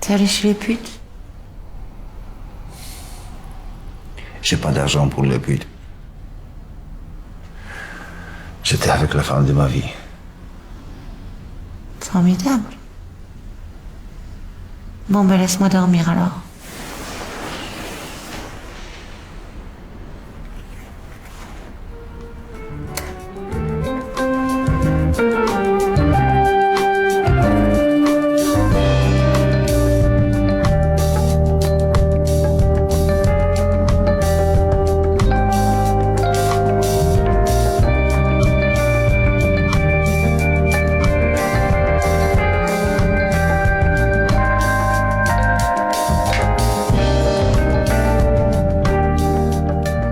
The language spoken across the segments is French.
T'es allé chez les putes? J'ai pas d'argent pour les putes. J'étais avec la femme de ma vie. Formidable. Bon, ben laisse-moi dormir alors.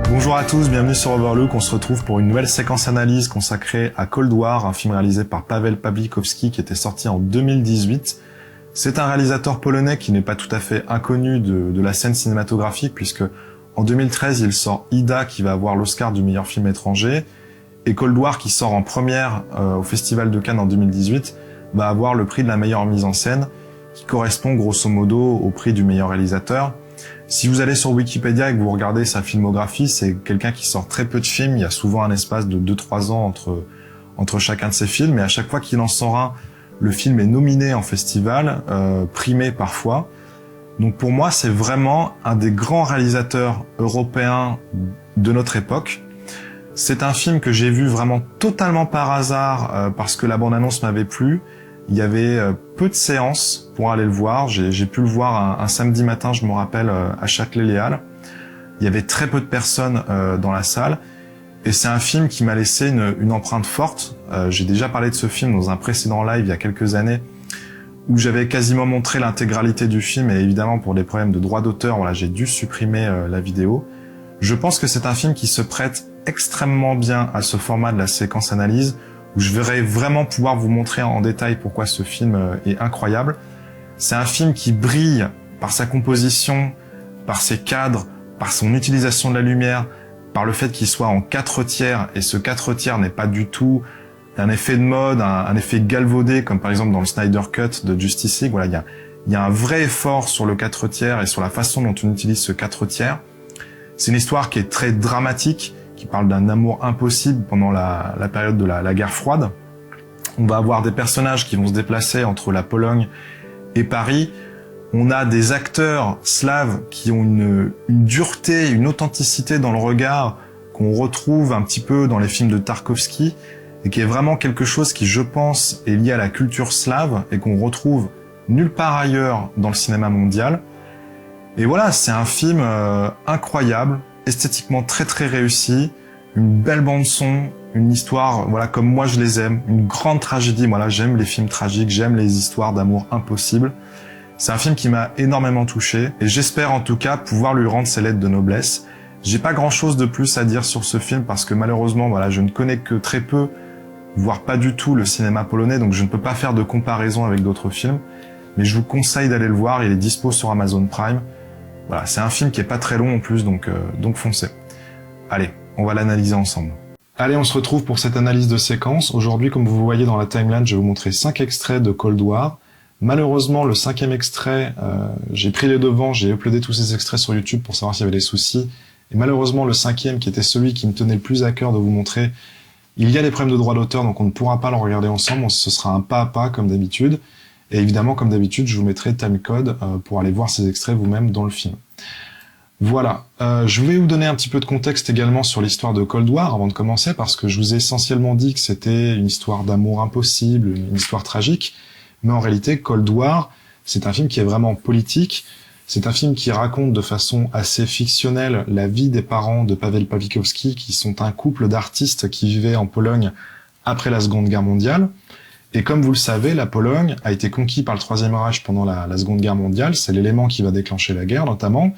Bonjour à tous, bienvenue sur Overlook. On se retrouve pour une nouvelle séquence analyse consacrée à Cold War, un film réalisé par Paweł Pawlikowski qui était sorti en 2018. C'est un réalisateur polonais qui n'est pas tout à fait inconnu de la scène cinématographique puisque en 2013 il sort Ida qui va avoir l'Oscar du meilleur film étranger et Cold War qui sort en première au Festival de Cannes en 2018 va avoir le prix de la meilleure mise en scène qui correspond grosso modo au prix du meilleur réalisateur. Si vous allez sur Wikipédia et que vous regardez sa filmographie, c'est quelqu'un qui sort très peu de films. Il y a souvent un espace de 2-3 ans entre chacun de ses films. Et à chaque fois qu'il en sort un, le film est nominé en festival, primé parfois. Donc pour moi, c'est vraiment un des grands réalisateurs européens de notre époque. C'est un film que j'ai vu vraiment totalement par hasard parce que la bande-annonce m'avait plu. Il y avait peu de séances pour aller le voir. J'ai pu le voir un samedi matin, je me rappelle, à Châtelet-Les Halles. Il y avait très peu de personnes dans la salle. Et c'est un film qui m'a laissé une empreinte forte. J'ai déjà parlé de ce film dans un précédent live il y a quelques années, où j'avais quasiment montré l'intégralité du film. Et évidemment, pour des problèmes de droit d'auteur, voilà, j'ai dû supprimer la vidéo. Je pense que c'est un film qui se prête extrêmement bien à ce format de la séquence analyse, où je verrai vraiment pouvoir vous montrer en détail pourquoi ce film est incroyable. C'est un film qui brille par sa composition, par ses cadres, par son utilisation de la lumière, par le fait qu'il soit en 4/3, et ce 4/3 n'est pas du tout un effet de mode, un effet galvaudé, comme par exemple dans le Snyder Cut de Justice League. Voilà, il y a un vrai effort sur le 4/3 et sur la façon dont on utilise ce 4/3. C'est une histoire qui est très dramatique, qui parle d'un amour impossible pendant la période de la guerre froide. On va avoir des personnages qui vont se déplacer entre la Pologne et Paris. On a des acteurs slaves qui ont une dureté, une authenticité dans le regard qu'on retrouve un petit peu dans les films de Tarkovsky et qui est vraiment quelque chose qui, je pense, est lié à la culture slave et qu'on retrouve nulle part ailleurs dans le cinéma mondial. Et voilà, c'est un film incroyable, esthétiquement très très réussi, une belle bande son, une histoire, voilà, comme moi je les aime, une grande tragédie. Voilà, j'aime les films tragiques, j'aime les histoires d'amour impossibles. C'est un film qui m'a énormément touché et j'espère en tout cas pouvoir lui rendre ses lettres de noblesse. J'ai pas grand chose de plus à dire sur ce film parce que malheureusement, voilà, je ne connais que très peu, voire pas du tout le cinéma polonais, donc je ne peux pas faire de comparaison avec d'autres films. Mais je vous conseille d'aller le voir, il est dispo sur Amazon Prime. Voilà, c'est un film qui est pas très long en plus, donc foncez. Allez, on va l'analyser ensemble. Allez, on se retrouve pour cette analyse de séquence. Aujourd'hui, comme vous voyez dans la timeline, je vais vous montrer 5 extraits de Cold War. Malheureusement, le 5e extrait, j'ai pris les devants, j'ai uploadé tous ces extraits sur YouTube pour savoir s'il y avait des soucis. Et malheureusement, le 5e, qui était celui qui me tenait le plus à cœur de vous montrer, il y a des problèmes de droit d'auteur, donc on ne pourra pas le regarder ensemble. Ce sera un pas à pas, comme d'habitude. Et évidemment, comme d'habitude, je vous mettrai timecode pour aller voir ces extraits vous-même dans le film. Voilà, je vais vous donner un petit peu de contexte également sur l'histoire de Cold War avant de commencer, parce que je vous ai essentiellement dit que c'était une histoire d'amour impossible, une histoire tragique, mais en réalité, Cold War, c'est un film qui est vraiment politique, c'est un film qui raconte de façon assez fictionnelle la vie des parents de Paweł Pawlikowski, qui sont un couple d'artistes qui vivaient en Pologne après la Seconde Guerre mondiale. Et comme vous le savez, la Pologne a été conquise par le Troisième Reich pendant la Seconde Guerre mondiale. C'est l'élément qui va déclencher la guerre, notamment.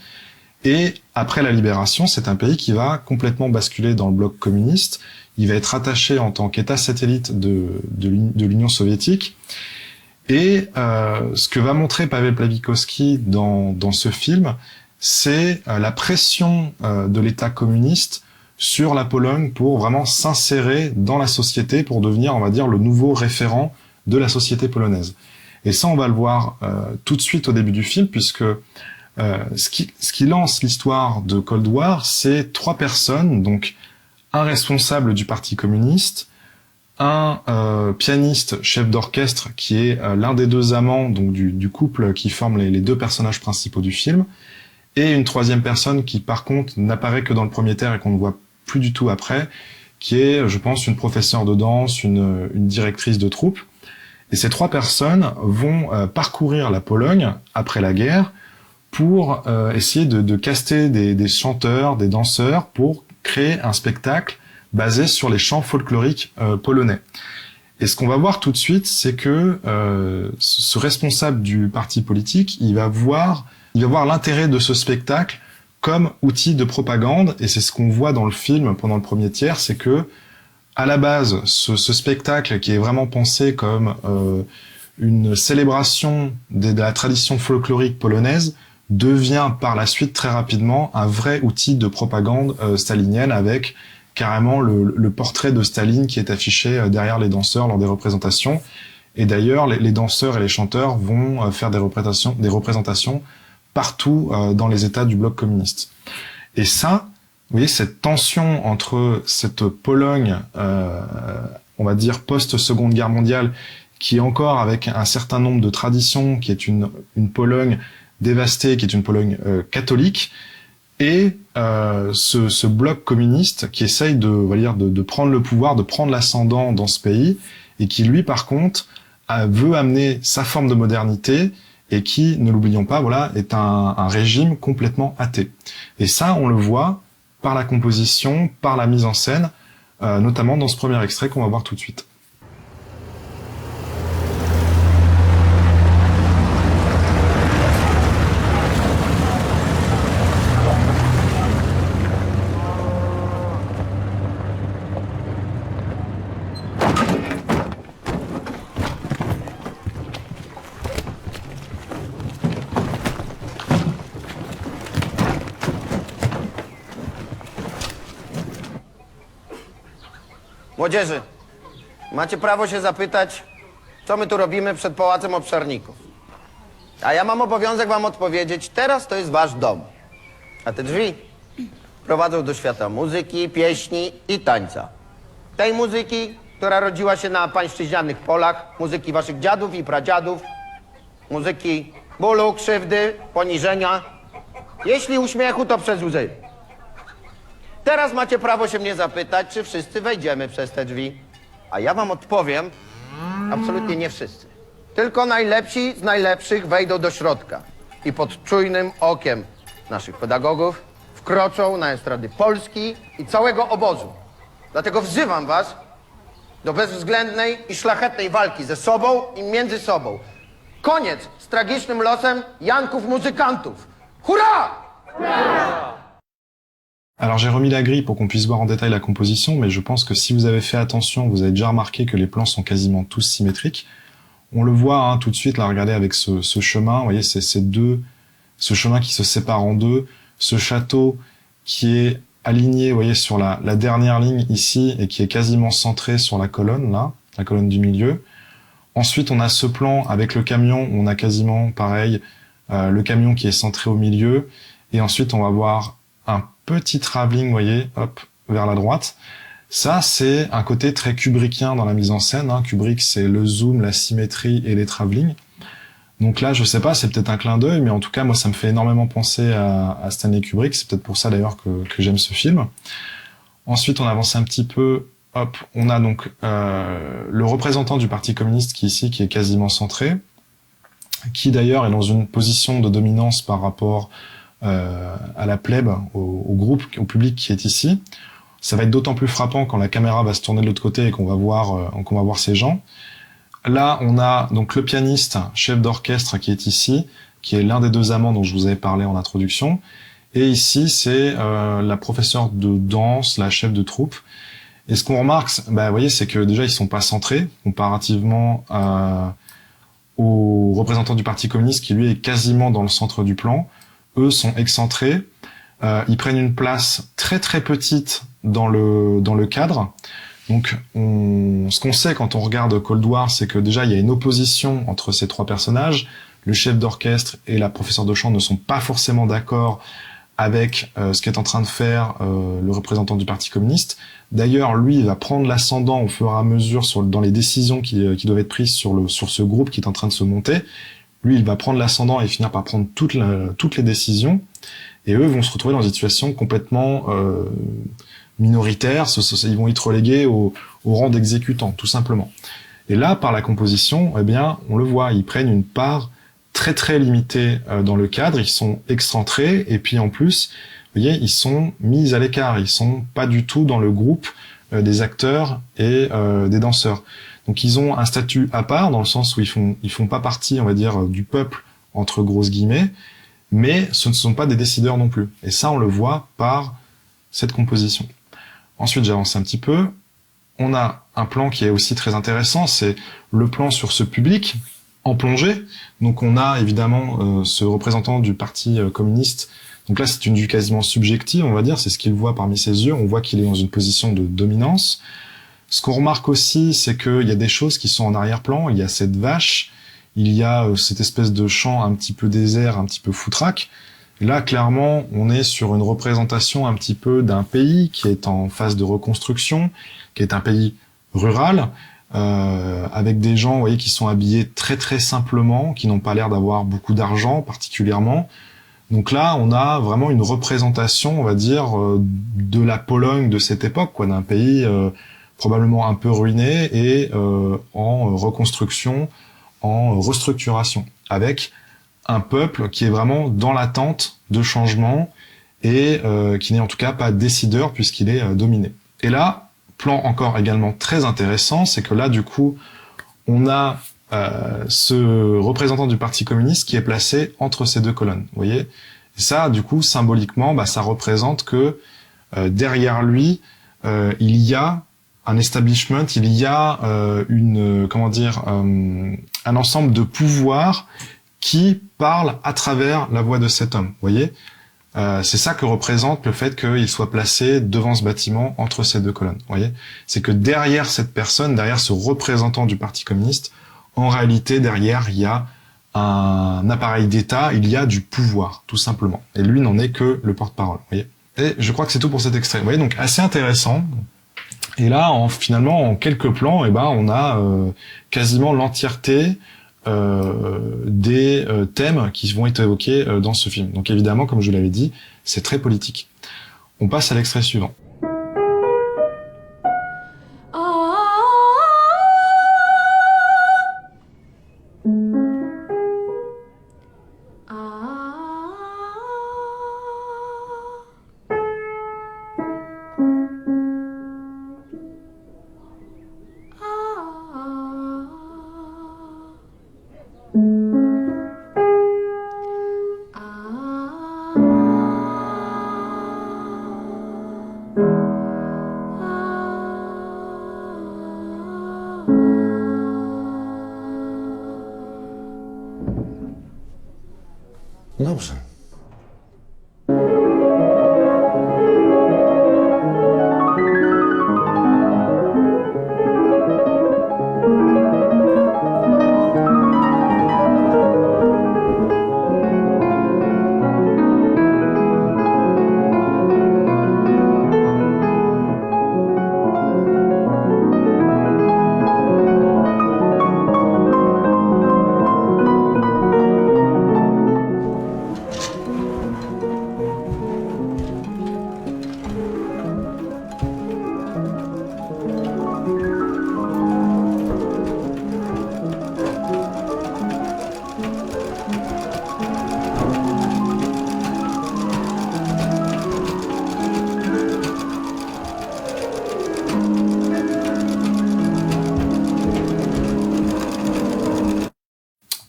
Et après la libération, c'est un pays qui va complètement basculer dans le bloc communiste. Il va être attaché en tant qu'État satellite de l'Union soviétique. Et ce que va montrer Paweł Pawlikowski dans ce film, c'est la pression de l'État communiste sur la Pologne pour vraiment s'insérer dans la société, pour devenir, on va dire, le nouveau référent de la société polonaise. Et ça, on va le voir tout de suite au début du film, puisque ce qui lance l'histoire de Cold War, c'est 3 personnes, donc un responsable du Parti communiste, un pianiste chef d'orchestre qui est l'un des 2 amants donc du couple qui forme les 2 personnages principaux du film, et une 3e personne qui par contre n'apparaît que dans le premier tiers et qu'on ne voit plus du tout après, qui est, je pense, une professeure de danse, une directrice de troupe. Et ces 3 personnes vont parcourir la Pologne après la guerre pour essayer de caster des chanteurs, des danseurs pour créer un spectacle basé sur les chants folkloriques polonais. Et ce qu'on va voir tout de suite, c'est que ce responsable du parti politique, il va voir l'intérêt de ce spectacle comme outil de propagande, et c'est ce qu'on voit dans le film pendant le premier tiers, c'est que à la base, ce spectacle qui est vraiment pensé comme une célébration de la tradition folklorique polonaise devient par la suite très rapidement un vrai outil de propagande stalinienne, avec carrément le portrait de Staline qui est affiché derrière les danseurs lors des représentations. Et d'ailleurs, les danseurs et les chanteurs vont faire des représentations partout dans les États du bloc communiste. Et ça, vous voyez, cette tension entre cette Pologne, on va dire post-Seconde Guerre mondiale, qui est encore avec un certain nombre de traditions, qui est une Pologne dévastée, qui est une Pologne catholique, et ce bloc communiste qui essaye de prendre le pouvoir, de prendre l'ascendant dans ce pays, et qui lui, par contre, veut amener sa forme de modernité, et qui, ne l'oublions pas, voilà, est un régime complètement athée. Et ça, on le voit par la composition, par la mise en scène, notamment dans ce premier extrait qu'on va voir tout de suite. Młodzieży, macie prawo się zapytać, co my tu robimy przed Pałacem Obszarników. A ja mam obowiązek wam odpowiedzieć, teraz to jest wasz dom. A te drzwi prowadzą do świata muzyki, pieśni i tańca. Tej muzyki, która rodziła się na pańszczyźnianych polach, muzyki waszych dziadów i pradziadów, muzyki bólu, krzywdy, poniżenia. Jeśli uśmiechu, to przez łzy. Teraz macie prawo się mnie zapytać, czy wszyscy wejdziemy przez te drzwi. A ja wam odpowiem, absolutnie nie wszyscy. Tylko najlepsi z najlepszych wejdą do środka i pod czujnym okiem naszych pedagogów wkroczą na estrady Polski i całego obozu. Dlatego wzywam was do bezwzględnej i szlachetnej walki ze sobą i między sobą. Koniec z tragicznym losem Janków muzykantów. Hurra! Hurra! Alors j'ai remis la grille pour qu'on puisse voir en détail la composition, mais je pense que si vous avez fait attention, vous avez déjà remarqué que les plans sont quasiment tous symétriques. On le voit tout de suite, là, regardez avec ce chemin, vous voyez, c'est ce chemin qui se sépare en deux, ce château qui est aligné, vous voyez, sur la dernière ligne ici, et qui est quasiment centré sur la colonne, là, la colonne du milieu. Ensuite, on a ce plan avec le camion, où on a quasiment, pareil, le camion qui est centré au milieu, et ensuite on va voir un petit travelling, vous voyez, hop, vers la droite. Ça, c'est un côté très kubrickien dans la mise en scène. Kubrick, c'est le zoom, la symétrie et les travelling. Donc là, je sais pas, c'est peut-être un clin d'œil, mais en tout cas, moi, ça me fait énormément penser à Stanley Kubrick. C'est peut-être pour ça, d'ailleurs, que j'aime ce film. Ensuite, on avance un petit peu. Hop, on a donc le représentant du Parti communiste qui est ici, qui est quasiment centré, qui d'ailleurs est dans une position de dominance par rapport à la plèbe, au groupe, au public qui est ici. Ça va être d'autant plus frappant quand la caméra va se tourner de l'autre côté et qu'on va voir ces gens. Là, on a donc le pianiste, chef d'orchestre qui est ici, qui est l'un des 2 amants dont je vous avais parlé en introduction. Et ici, c'est la professeure de danse, la chef de troupe. Et ce qu'on remarque, vous voyez, c'est que déjà, ils sont pas centrés, comparativement aux représentants du Parti communiste qui, lui, est quasiment dans le centre du plan. Eux sont excentrés, ils prennent une place très très petite dans le cadre, Donc, ce qu'on sait quand on regarde Cold War, c'est que déjà, il y a une opposition entre ces trois personnages. Le chef d'orchestre et la professeure de chant ne sont pas forcément d'accord avec ce qu'est en train de faire le représentant du Parti communiste. D'ailleurs, lui, il va prendre l'ascendant au fur et à mesure dans les décisions qui doivent être prises sur ce groupe qui est en train de se monter. Lui, il va prendre l'ascendant et finir par prendre toutes les décisions. Et eux vont se retrouver dans une situation complètement minoritaire. Ils vont être relégués au rang d'exécutants, tout simplement. Et là, par la composition, eh bien, on le voit, ils prennent une part très très limitée dans le cadre, ils sont excentrés, et puis en plus, vous voyez, ils sont mis à l'écart, ils sont pas du tout dans le groupe des acteurs et des danseurs. Donc ils ont un statut à part, dans le sens où ils font pas partie, on va dire, du peuple, entre grosses guillemets, mais ce ne sont pas des décideurs non plus. Et ça, on le voit par cette composition. Ensuite, j'avance un petit peu. On a un plan qui est aussi très intéressant, c'est le plan sur ce public en plongée. Donc on a évidemment ce représentant du Parti communiste. Donc là, c'est une vue quasiment subjective, on va dire, c'est ce qu'il voit parmi ses yeux. On voit qu'il est dans une position de dominance. Ce qu'on remarque aussi, c'est qu'il y a des choses qui sont en arrière-plan. Il y a cette vache, il y a cette espèce de champ un petit peu désert, un petit peu foutraque. Là, clairement, on est sur une représentation un petit peu d'un pays qui est en phase de reconstruction, qui est un pays rural, avec des gens, vous voyez, qui sont habillés très très simplement, qui n'ont pas l'air d'avoir beaucoup d'argent particulièrement. Donc là, on a vraiment une représentation, on va dire, de la Pologne de cette époque, quoi, d'un pays probablement un peu ruiné et en reconstruction, en restructuration, avec un peuple qui est vraiment dans l'attente de changement et qui n'est en tout cas pas décideur puisqu'il est dominé. Et là, plan encore également très intéressant, c'est que là, du coup, on a ce représentant du Parti communiste qui est placé entre ces deux colonnes, vous voyez. Et ça, du coup, symboliquement, ça représente que derrière lui, il y a un establishment, il y a un ensemble de pouvoirs qui parlent à travers la voix de cet homme, vous voyez. C'est ça que représente le fait qu'il soit placé devant ce bâtiment entre ces deux colonnes, vous voyez. C'est que derrière cette personne, derrière ce représentant du Parti communiste, en réalité, derrière, il y a un appareil d'État, il y a du pouvoir, tout simplement. Et lui n'en est que le porte-parole, vous voyez. Et je crois que c'est tout pour cet extrait, vous voyez, donc assez intéressant. Et là, finalement, en quelques plans, on a quasiment l'entièreté des thèmes qui vont être évoqués dans ce film. Donc évidemment, comme je l'avais dit, c'est très politique. On passe à l'extrait suivant. Dobrze.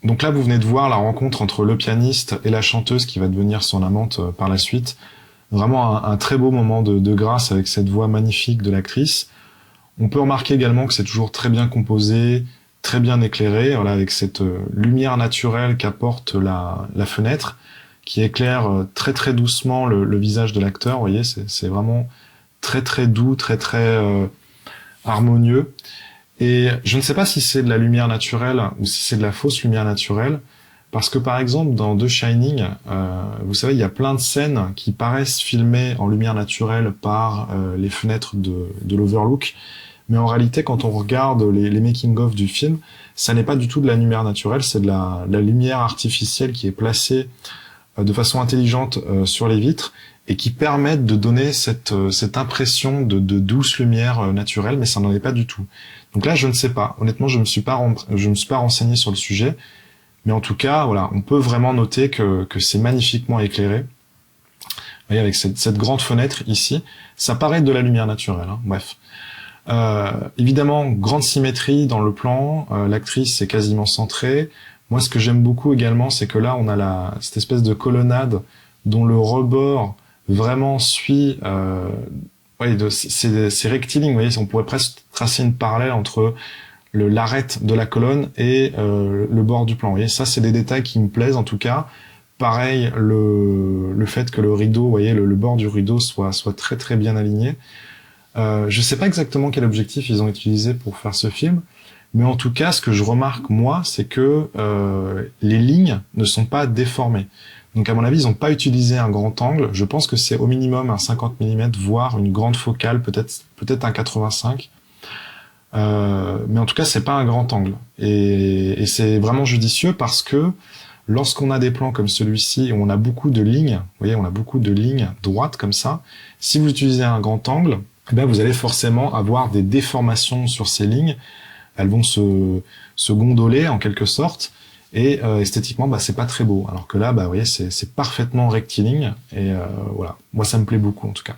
Donc là, vous venez de voir la rencontre entre le pianiste et la chanteuse qui va devenir son amante par la suite. Vraiment un très beau moment de grâce avec cette voix magnifique de l'actrice. On peut remarquer également que c'est toujours très bien composé, très bien éclairé, voilà, avec cette lumière naturelle qu'apporte la fenêtre, qui éclaire très très doucement le visage de l'acteur. Vous voyez, c'est vraiment très très doux, très très harmonieux. Et je ne sais pas si c'est de la lumière naturelle ou si c'est de la fausse lumière naturelle, parce que par exemple dans The Shining, vous savez, il y a plein de scènes qui paraissent filmées en lumière naturelle par les fenêtres de l'Overlook, mais en réalité quand on regarde les making-of du film, ça n'est pas du tout de la lumière naturelle, c'est de la lumière artificielle qui est placée de façon intelligente sur les vitres et qui permettent de donner cette impression de douce lumière naturelle, mais ça n'en est pas du tout. Donc là, je ne sais pas. Honnêtement, je me suis pas renseigné sur le sujet, mais en tout cas, voilà, on peut vraiment noter que c'est magnifiquement éclairé. Vous voyez, avec cette grande fenêtre ici, ça paraît de la lumière naturelle. Hein. Bref. Évidemment, grande symétrie dans le plan. L'actrice est quasiment centrée. Moi, ce que j'aime beaucoup également, c'est que là, on a cette espèce de colonnade dont le rebord vraiment suit. C'est rectiligne. Vous voyez, on pourrait presque tracer une parallèle entre l'arête de la colonne et le bord du plan. Vous voyez, ça, c'est des détails qui me plaisent en tout cas. Pareil, le fait que le rideau, vous voyez, le bord du rideau soit très très bien aligné. Je sais pas exactement quel objectif ils ont utilisé pour faire ce film, mais en tout cas, ce que je remarque moi, c'est que les lignes ne sont pas déformées. Donc à mon avis, ils n'ont pas utilisé un grand angle. Je pense que c'est au minimum un 50 mm, voire une grande focale, peut-être un 85. Mais en tout cas, c'est pas un grand angle. Et c'est vraiment judicieux parce que lorsqu'on a des plans comme celui-ci, où on a beaucoup de lignes, vous voyez, on a beaucoup de lignes droites comme ça, si vous utilisez un grand angle, eh bien, vous allez forcément avoir des déformations sur ces lignes. Elles vont se gondoler en quelque sorte. Et esthétiquement, bah, c'est pas très beau. Alors que là, bah, vous voyez, c'est parfaitement rectiligne. Et voilà, moi, ça me plaît beaucoup en tout cas.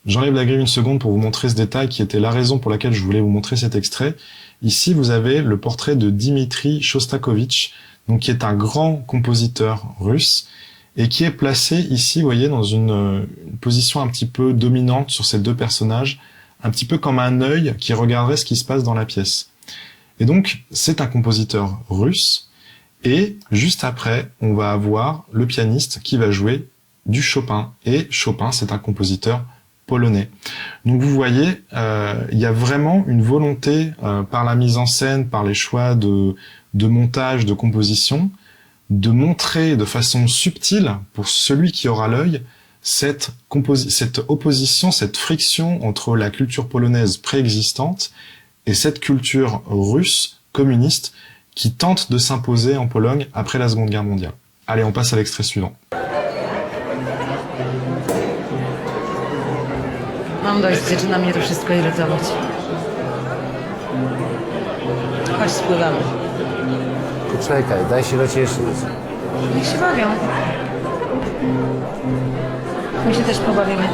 J'enlève la grille une seconde pour vous montrer ce détail qui était la raison pour laquelle je voulais vous montrer cet extrait. Ici, vous avez le portrait de Dmitri Shostakovich, donc qui est un grand compositeur russe et qui est placé ici, vous voyez, dans une position un petit peu dominante sur ces deux personnages, un petit peu comme un œil qui regarderait ce qui se passe dans la pièce. Et donc, c'est un compositeur russe, et juste après, on va avoir le pianiste qui va jouer du Chopin, et Chopin, c'est un compositeur polonais. Donc vous voyez, il y a vraiment une volonté, par la mise en scène, par les choix de montage, de composition, de montrer de façon subtile, pour celui qui aura l'œil, cette opposition, cette friction entre la culture polonaise préexistante et cette culture russe communiste qui tente de s'imposer en Pologne après la Seconde Guerre mondiale. Allez, on passe à l'extrait suivant. Mam dość, zaczyna mnie to wszystko irytować. Chodź, spływamy. Poczekaj, daj się docieszyć. Niech się bawią. My się też pobawimy.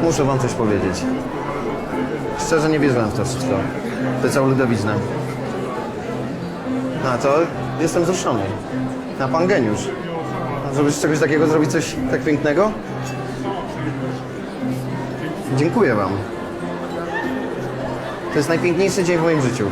Muszę wam coś powiedzieć. Szczerze nie wierzyłem w to wszystko. Tę całą ludowiznę. No to jestem wzruszony. A pan geniusz. A żeby z czegoś takiego zrobić coś tak pięknego? Dziękuję wam. To jest najpiękniejszy dzień w moim życiu.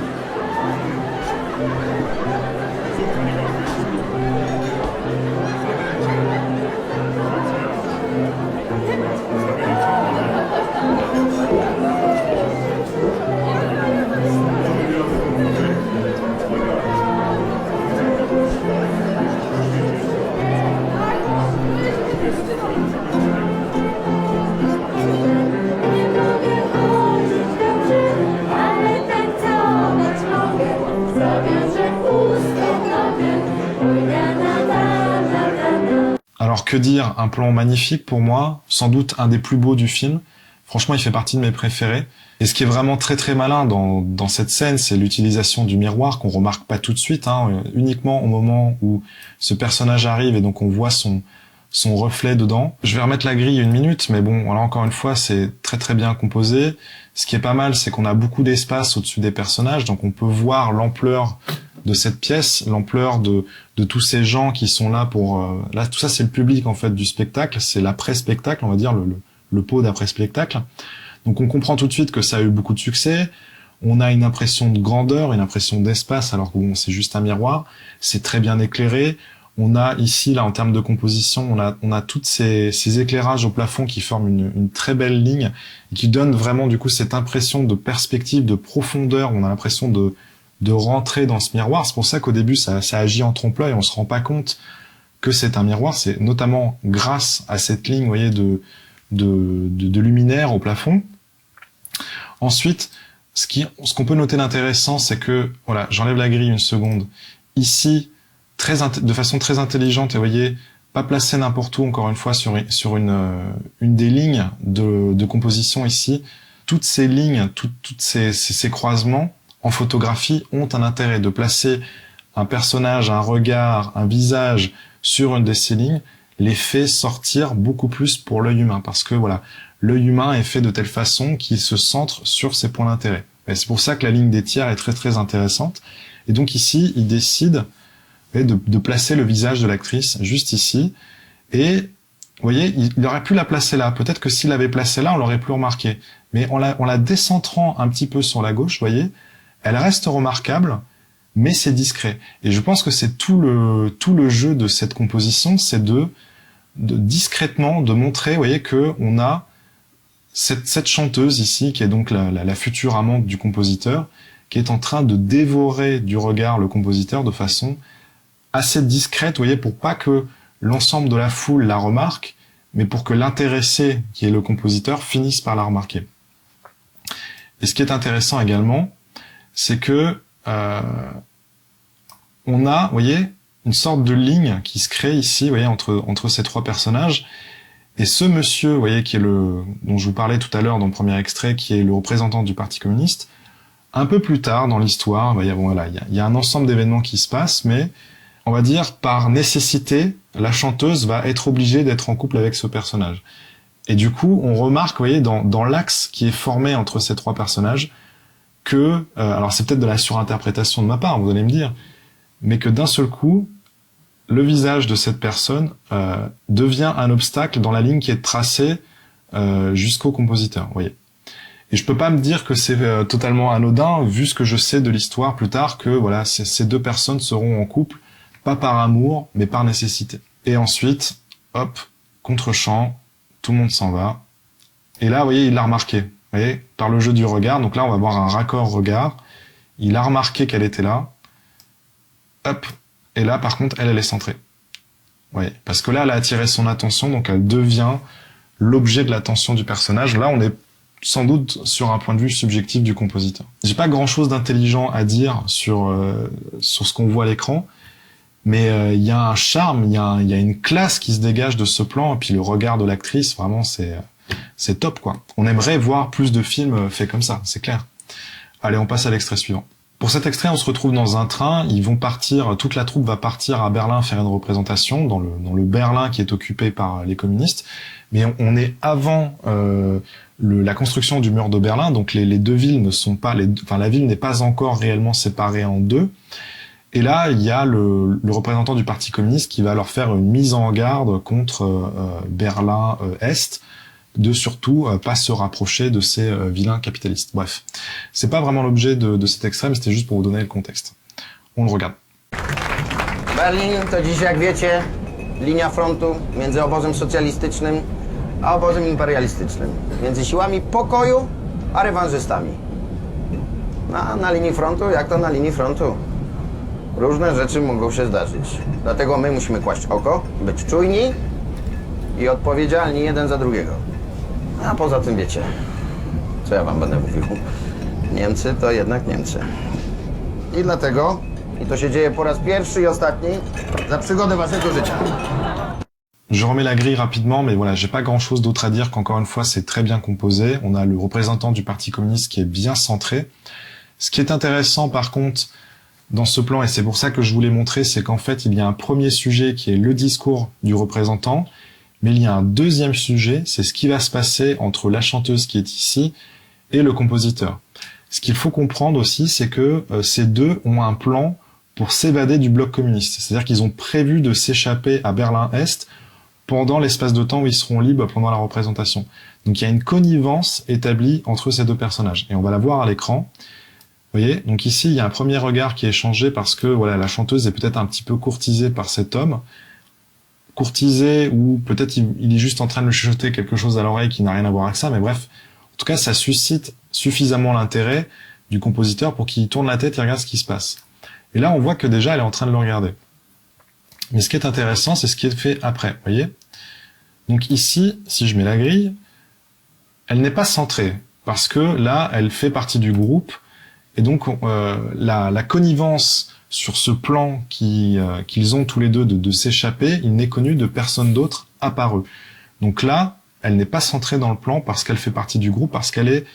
Alors que dire, un plan magnifique pour moi, sans doute un des plus beaux du film. Franchement, il fait partie de mes préférés. Et ce qui est vraiment très très malin dans cette scène, c'est l'utilisation du miroir qu'on remarque pas tout de suite, hein, uniquement au moment où ce personnage arrive et donc on voit son reflet dedans. Je vais remettre la grille une minute, mais bon, voilà, encore une fois, c'est très très bien composé. Ce qui est pas mal, c'est qu'on a beaucoup d'espace au-dessus des personnages, donc on peut voir l'ampleur de cette pièce, l'ampleur de tous ces gens qui sont là pour... là, tout ça, c'est le public, en fait, du spectacle. C'est l'après-spectacle, on va dire, le pot d'après-spectacle. Donc, on comprend tout de suite que ça a eu beaucoup de succès. On a une impression de grandeur, une impression d'espace, alors que bon, c'est juste un miroir. C'est très bien éclairé. On a ici, là, en termes de composition, on a toutes ces éclairages au plafond qui forment une très belle ligne et qui donnent vraiment, du coup, cette impression de perspective, de profondeur. On a l'impression de rentrer dans ce miroir. C'est pour ça qu'au début, ça agit en trompe-l'œil. On se rend pas compte que c'est un miroir. C'est notamment grâce à cette ligne, vous voyez, de luminaire au plafond. Ensuite, ce qu'on peut noter d'intéressant, c'est que, voilà, j'enlève la grille une seconde. Ici, de façon très intelligente, et vous voyez, pas placé n'importe où, encore une fois, sur une des lignes de composition ici. Toutes ces lignes, toutes ces croisements, en photographie, ont un intérêt de placer un personnage, un regard, un visage sur une de ces lignes, les fait sortir beaucoup plus pour l'œil humain, parce que voilà, l'œil humain est fait de telle façon qu'il se centre sur ses points d'intérêt. Et c'est pour ça que la ligne des tiers est très très intéressante. Et donc ici, il décide de placer le visage de l'actrice juste ici. Et vous voyez, il aurait pu la placer là. Peut-être que s'il l'avait placée là, on l'aurait plus remarqué. Mais en la décentrant un petit peu sur la gauche, vous voyez, elle reste remarquable, mais c'est discret. Et je pense que c'est tout le jeu de cette composition, c'est de discrètement de montrer, vous voyez, que on a cette chanteuse ici, qui est donc la future amante du compositeur, qui est en train de dévorer du regard le compositeur de façon assez discrète, vous voyez, pour pas que l'ensemble de la foule la remarque, mais pour que l'intéressé, qui est le compositeur, finisse par la remarquer. Et ce qui est intéressant également, c'est que on a, vous voyez, une sorte de ligne qui se crée ici, vous voyez, entre ces trois personnages. Et ce monsieur, vous voyez, qui est dont je vous parlais tout à l'heure dans le premier extrait, qui est le représentant du Parti communiste, un peu plus tard dans l'histoire, il y a un ensemble d'événements qui se passent, mais on va dire par nécessité, la chanteuse va être obligée d'être en couple avec ce personnage. Et du coup, on remarque, vous voyez, dans l'axe qui est formé entre ces trois personnages, que, alors c'est peut-être de la surinterprétation de ma part, vous allez me dire, mais que d'un seul coup, le visage de cette personne devient un obstacle dans la ligne qui est tracée jusqu'au compositeur, vous voyez. Et je peux pas me dire que c'est totalement anodin, vu ce que je sais de l'histoire plus tard, que voilà, ces deux personnes seront en couple, pas par amour, mais par nécessité. Et ensuite, hop, contre-champ, tout le monde s'en va. Et là, vous voyez, il l'a remarqué, vous voyez, par le jeu du regard. Donc là, on va voir un raccord regard. Il a remarqué qu'elle était là. Hop. Et là, par contre, elle est centrée. Oui, parce que là, elle a attiré son attention, donc elle devient l'objet de l'attention du personnage. Là, on est sans doute sur un point de vue subjectif du compositeur. J'ai pas grand-chose d'intelligent à dire sur ce qu'on voit à l'écran, mais il y a un charme, il y a une classe qui se dégage de ce plan, et puis le regard de l'actrice, vraiment, c'est top, quoi. On aimerait voir plus de films faits comme ça, c'est clair. Allez, on passe à l'extrait suivant. Pour cet extrait, on se retrouve dans un train, ils vont partir, toute la troupe va partir à Berlin faire une représentation, dans le Berlin qui est occupé par les communistes, mais on est avant la construction du mur de Berlin, donc les deux villes ne sont pas, la ville n'est pas encore réellement séparée en deux, et là, il y a le représentant du Parti communiste qui va leur faire une mise en garde contre Berlin-Est, de surtout pas se rapprocher de ces vilains capitalistes. Bref, c'est pas vraiment l'objet de cet extrait, mais c'était juste pour vous donner le contexte. On le regarde. Berlin to dziś, jak wiecie, linia frontu między obozem socjalistycznym a obozem imperialistycznym. Między siłami pokoju a rewanżystami. Na linii frontu, jak to na linii frontu? Różne rzeczy mogą się zdarzyć. Dlatego my musimy kłaść oko, być czujni i odpowiedzialni jeden za drugiego. A poza tym wiecie, co ja wam będę mówił. Niemcy to jednak Niemcy. I dlatego, i to się dzieje po raz pierwszy i ostatni, za przygodę waszego życia. Je remets la grille rapidement, mais voilà, j'ai pas grand-chose d'autre à dire qu'encore une fois, c'est très bien composé. On a le représentant du Parti communiste qui est bien centré. Ce qui est intéressant, par contre, dans ce plan, et c'est pour ça que je voulais montrer, c'est qu'en fait, il y a un premier sujet qui est le discours du représentant, mais il y a un deuxième sujet, c'est ce qui va se passer entre la chanteuse qui est ici et le compositeur. Ce qu'il faut comprendre aussi, c'est que ces deux ont un plan pour s'évader du bloc communiste. C'est-à-dire qu'ils ont prévu de s'échapper à Berlin-Est pendant l'espace de temps où ils seront libres pendant la représentation. Donc il y a une connivence établie entre ces deux personnages. Et on va la voir à l'écran. Vous voyez? Donc ici, il y a un premier regard qui est échangé parce que voilà, la chanteuse est peut-être un petit peu courtisée par cet homme. Courtisée, ou peut-être il est juste en train de lui chuchoter quelque chose à l'oreille qui n'a rien à voir avec ça, mais bref. En tout cas, ça suscite suffisamment l'intérêt du compositeur pour qu'il tourne la tête et regarde ce qui se passe. Et là, on voit que déjà, elle est en train de le regarder. Mais ce qui est intéressant, c'est ce qui est fait après, vous voyez? Donc ici, si je mets la grille, elle n'est pas centrée, parce que là, elle fait partie du groupe, et donc la connivence sur ce plan qu'ils ont tous les deux de s'échapper, il n'est connu de personne d'autre à part eux. Donc là, elle n'est pas centrée dans le plan parce qu'elle fait partie du groupe, parce qu'elle est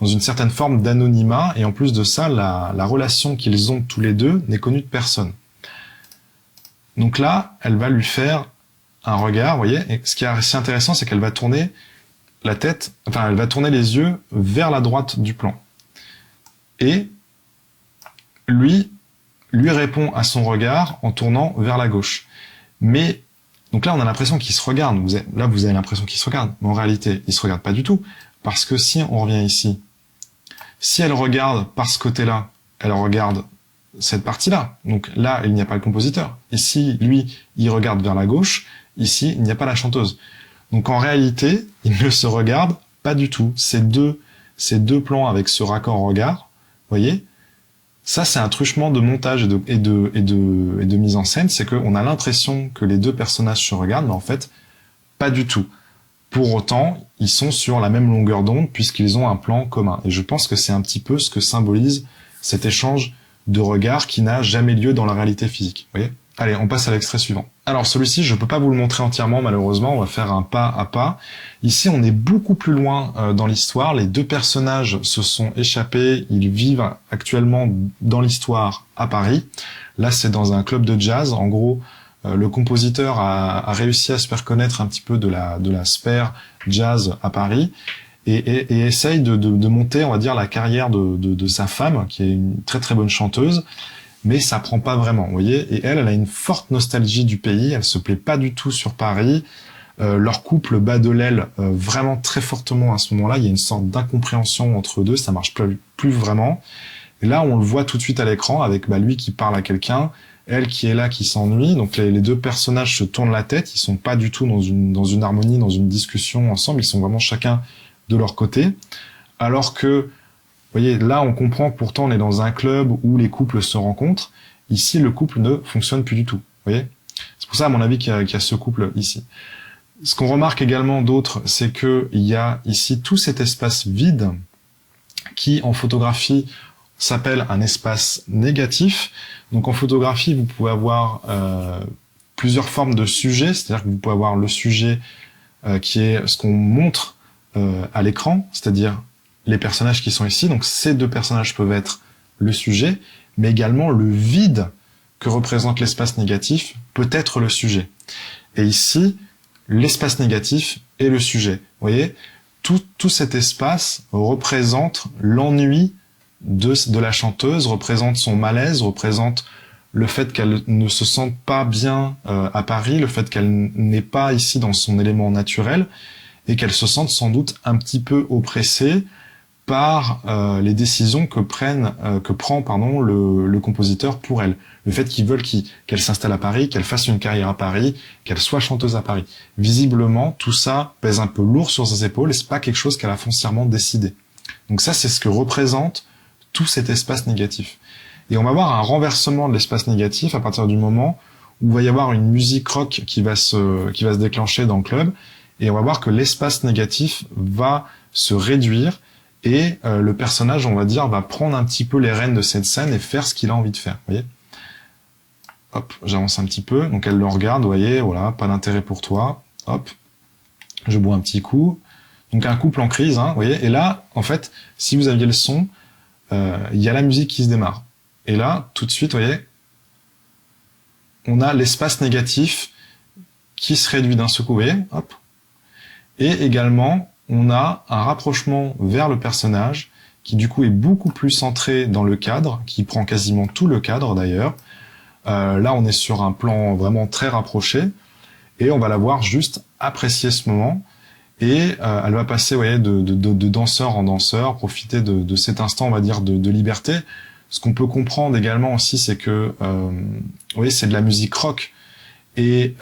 dans une certaine forme d'anonymat, et en plus de ça, la relation qu'ils ont tous les deux n'est connue de personne. Donc là, elle va lui faire un regard, vous voyez, et ce qui est assez intéressant, c'est qu'elle va tourner la tête, enfin, elle va tourner les yeux vers la droite du plan. Et lui répond à son regard en tournant vers la gauche. Mais, donc là, on a l'impression qu'ils se regardent. Là, vous avez l'impression qu'ils se regardent. Mais en réalité, ils se regardent pas du tout. Parce que si on revient ici, si elle regarde par ce côté-là, elle regarde cette partie-là. Donc là, il n'y a pas le compositeur. Et si lui, il regarde vers la gauche, ici, il n'y a pas la chanteuse. Donc en réalité, ils ne se regardent pas du tout. Ces deux plans avec ce raccord regard, vous voyez, ça c'est un truchement de montage et de mise en scène, c'est qu'on a l'impression que les deux personnages se regardent, mais en fait, pas du tout. Pour autant, ils sont sur la même longueur d'onde puisqu'ils ont un plan commun. Et je pense que c'est un petit peu ce que symbolise cet échange de regards qui n'a jamais lieu dans la réalité physique. Vous voyez ? Allez, on passe à l'extrait suivant. Alors celui-ci, je peux pas vous le montrer entièrement, malheureusement, on va faire un pas à pas. Ici, on est beaucoup plus loin dans l'histoire. Les deux personnages se sont échappés, ils vivent actuellement dans l'histoire à Paris. Là, c'est dans un club de jazz. En gros, le compositeur a réussi à se faire connaître un petit peu de la sphère jazz à Paris et essaye de monter, on va dire, la carrière de sa femme, qui est une très très bonne chanteuse. Mais ça prend pas vraiment, vous voyez. Et elle a une forte nostalgie du pays, elle se plaît pas du tout sur Paris. Leur couple bat de l'aile vraiment très fortement à ce moment-là. Il y a une sorte d'incompréhension entre eux deux, ça marche plus vraiment. Et là, on le voit tout de suite à l'écran avec lui qui parle à quelqu'un, elle qui est là, qui s'ennuie. Donc les deux personnages se tournent la tête, ils sont pas du tout dans une harmonie, dans une discussion ensemble, ils sont vraiment chacun de leur côté. Alors que vous voyez, là, on comprend que pourtant on est dans un club où les couples se rencontrent. Ici, le couple ne fonctionne plus du tout. Vous voyez ? C'est pour ça, à mon avis, qu'il y a ce couple ici. Ce qu'on remarque également d'autre, c'est qu'il y a ici tout cet espace vide qui, en photographie, s'appelle un espace négatif. Donc, en photographie, vous pouvez avoir plusieurs formes de sujets. C'est-à-dire que vous pouvez avoir le sujet qui est ce qu'on montre à l'écran, c'est-à-dire les personnages qui sont ici. Donc ces deux personnages peuvent être le sujet, mais également le vide que représente l'espace négatif peut être le sujet. Et ici, l'espace négatif est le sujet. Vous voyez, tout cet espace représente l'ennui de la chanteuse, représente son malaise, représente le fait qu'elle ne se sente pas bien à Paris, le fait qu'elle n'est pas ici dans son élément naturel, et qu'elle se sente sans doute un petit peu oppressée par les décisions que prend le compositeur pour elle. Le fait qu'ils veulent qu'elle s'installe à Paris, qu'elle fasse une carrière à Paris, qu'elle soit chanteuse à Paris. Visiblement, tout ça pèse un peu lourd sur ses épaules et c'est pas quelque chose qu'elle a foncièrement décidé. Donc ça, c'est ce que représente tout cet espace négatif. Et on va voir un renversement de l'espace négatif à partir du moment où il va y avoir une musique rock qui va se déclencher dans le club, et on va voir que l'espace négatif va se réduire. Et le personnage, on va dire, va prendre un petit peu les rênes de cette scène et faire ce qu'il a envie de faire. Vous voyez ? Hop, j'avance un petit peu. Donc elle le regarde, vous voyez, voilà, pas d'intérêt pour toi. Hop, je bois un petit coup. Donc un couple en crise, hein, vous voyez. Et là, en fait, si vous aviez le son, il y a la musique qui se démarre. Et là, tout de suite, vous voyez, on a l'espace négatif qui se réduit d'un seul coup, vous voyez, hop. Et également, on a un rapprochement vers le personnage qui du coup est beaucoup plus centré dans le cadre, qui prend quasiment tout le cadre d'ailleurs. Là, on est sur un plan vraiment très rapproché et on va la voir juste apprécier ce moment. Et elle va passer, vous voyez, de danseur en danseur, profiter de cet instant, on va dire, de liberté. Ce qu'on peut comprendre également aussi, c'est que, vous voyez, c'est de la musique rock. Et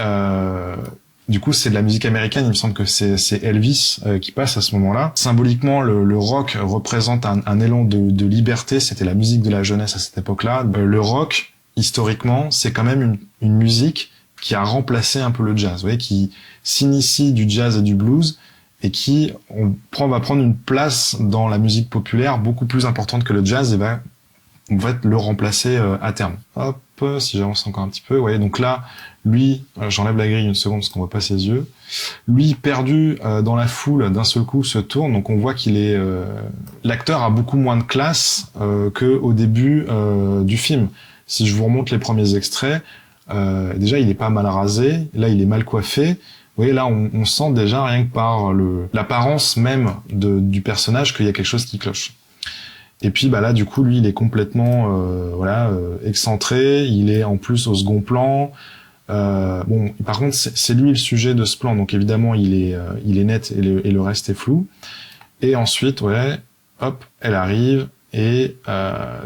du coup, c'est de la musique américaine. Il me semble que c'est Elvis qui passe à ce moment-là. Symboliquement, le rock représente un élan de liberté. C'était la musique de la jeunesse à cette époque-là. Le rock, historiquement, c'est quand même une musique qui a remplacé un peu le jazz. Vous voyez, qui s'initie du jazz et du blues et qui va prendre une place dans la musique populaire beaucoup plus importante que le jazz et va le remplacer à terme. Hop, si j'avance encore un petit peu. Ouais, donc là, lui, j'enlève la grille une seconde parce qu'on voit pas ses yeux. Lui, perdu dans la foule, d'un seul coup se tourne. Donc on voit qu'il est... L'acteur a beaucoup moins de classe que au début du film. Si je vous remonte les premiers extraits, déjà il est pas mal rasé. Là, il est mal coiffé. Vous voyez, là, on sent déjà rien que par l'apparence même du personnage qu'il y a quelque chose qui cloche. Et puis bah là du coup lui il est complètement excentré, il est en plus au second plan. Bon par contre c'est lui le sujet de ce plan, donc évidemment il est net et le reste est flou. Et ensuite hop, elle arrive et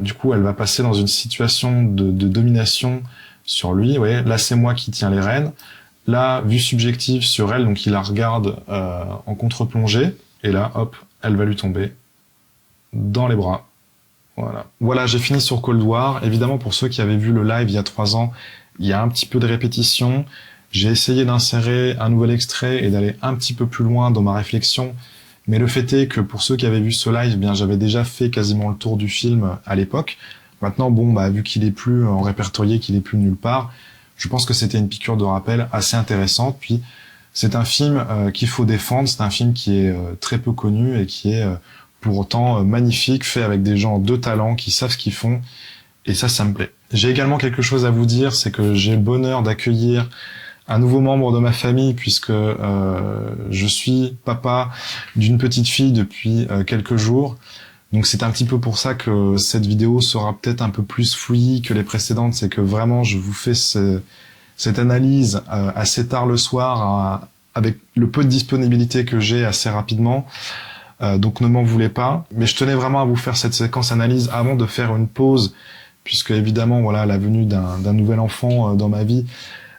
du coup elle va passer dans une situation de domination sur lui. Ouais, là c'est moi qui tiens les rênes. Là vue subjective sur elle, donc il la regarde en contre-plongée et là hop elle va lui tomber dans les bras. Voilà, j'ai fini sur Cold War. Évidemment, pour ceux qui avaient vu le live il y a 3 ans, il y a un petit peu de répétition. J'ai essayé d'insérer un nouvel extrait et d'aller un petit peu plus loin dans ma réflexion. Mais le fait est que pour ceux qui avaient vu ce live, bien, j'avais déjà fait quasiment le tour du film à l'époque. Maintenant, bon, bah, vu qu'il est plus en répertorié, qu'il est plus nulle part, je pense que c'était une piqûre de rappel assez intéressante. Puis, c'est un film qu'il faut défendre. C'est un film qui est très peu connu et qui est pour autant magnifique, fait avec des gens de talent qui savent ce qu'ils font, et ça me plaît. J'ai également quelque chose à vous dire, c'est que j'ai le bonheur d'accueillir un nouveau membre de ma famille, puisque je suis papa d'une petite fille depuis quelques jours, donc c'est un petit peu pour ça que cette vidéo sera peut-être un peu plus fouillie que les précédentes, c'est que vraiment je vous fais cette analyse assez tard le soir, avec le peu de disponibilité que j'ai assez rapidement. Donc ne m'en voulez pas, mais je tenais vraiment à vous faire cette séquence analyse avant de faire une pause, puisque évidemment voilà la venue d'un nouvel enfant dans ma vie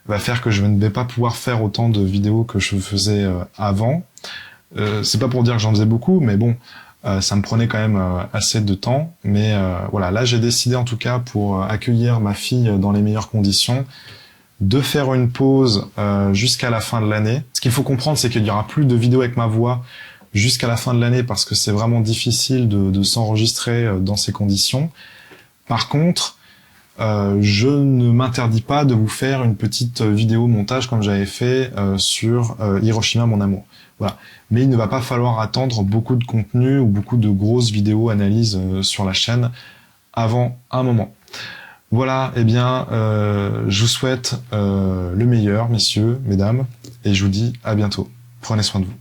va faire que je ne vais pas pouvoir faire autant de vidéos que je faisais avant. C'est pas pour dire que j'en faisais beaucoup, mais bon, ça me prenait quand même assez de temps. Mais voilà, là j'ai décidé en tout cas pour accueillir ma fille dans les meilleures conditions, de faire une pause jusqu'à la fin de l'année. Ce qu'il faut comprendre, c'est qu'il n'y aura plus de vidéos avec ma voix jusqu'à la fin de l'année parce que c'est vraiment difficile de s'enregistrer dans ces conditions. Par contre, je ne m'interdis pas de vous faire une petite vidéo montage comme j'avais fait sur Hiroshima mon amour. Voilà. Mais il ne va pas falloir attendre beaucoup de contenu ou beaucoup de grosses vidéos analyses sur la chaîne avant un moment. Voilà, eh bien, je vous souhaite le meilleur, messieurs, mesdames, et je vous dis à bientôt. Prenez soin de vous.